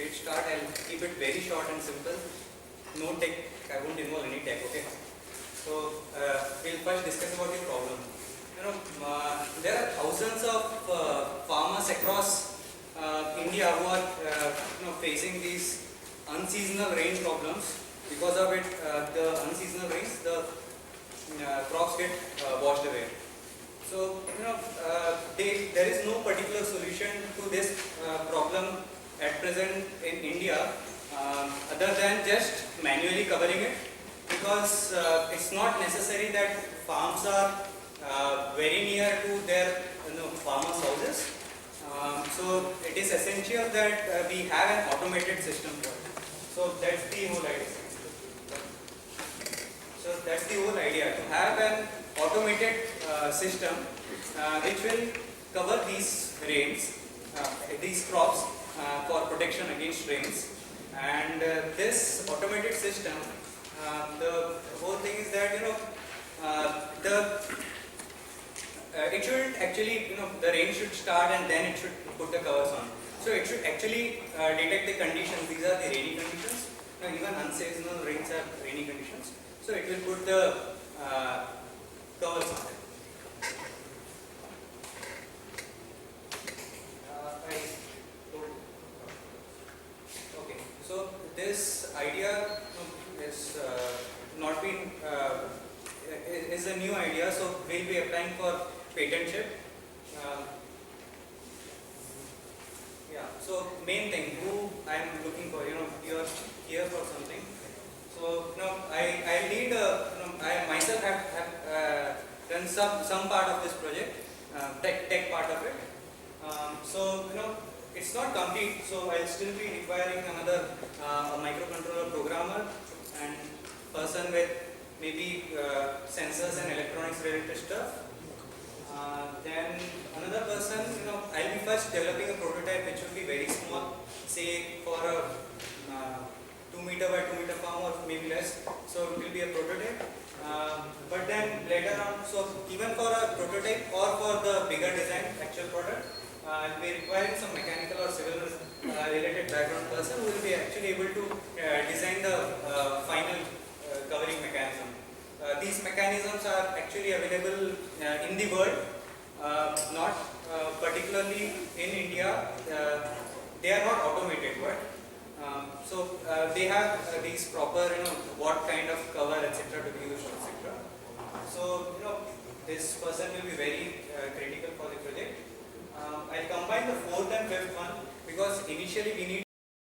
Let's start. I'll keep it very short and simple. No tech. I won't involve any tech. Okay. So we'll first discuss about the problem. There are thousands of farmers across India who are facing these unseasonal rain problems. Because of it, the unseasonal rains, the crops get washed away. So there is no particular solution to this problem at present in India other than just manually covering it, because it's not necessary that farms are very near to their farmers' houses. So it is essential that we have an automated system for it. So that's the whole idea. So that's the whole idea, to have an automated system which will cover these rains, these crops for protection against rains. And this automated system, the whole thing is that it should actually the rain should start and then it should put the covers on. So it should actually detect the conditions. These are the rainy conditions. Even unseasonal rains are rainy conditions. So it will put the covers on it. Okay, so this idea is not been is a new idea. So we'll be applying for patentship. Yeah. So main thing, who I am looking for, you are here for something. So I need I myself have done some part of this project, tech part of it. So it's not complete. So I'll still be requiring another microcontroller programmer and person with maybe sensors and electronics related stuff. Then another person, I'll be first developing a prototype which will be very small, say for a 2 meter by 2 meter farm or maybe less. So it will be a prototype. But then later on, so even for a prototype or for the bigger design, actual product, I'll be requiring some mechanical or civil related background person who will be actually able to design the final covering mechanism. These mechanisms are actually available in the world, not particularly in India. They are not automated, but so they have these proper, what kind of cover, etc. to be used, etc. So this person will be very critical for the project. I'll combine the fourth and fifth one because initially we need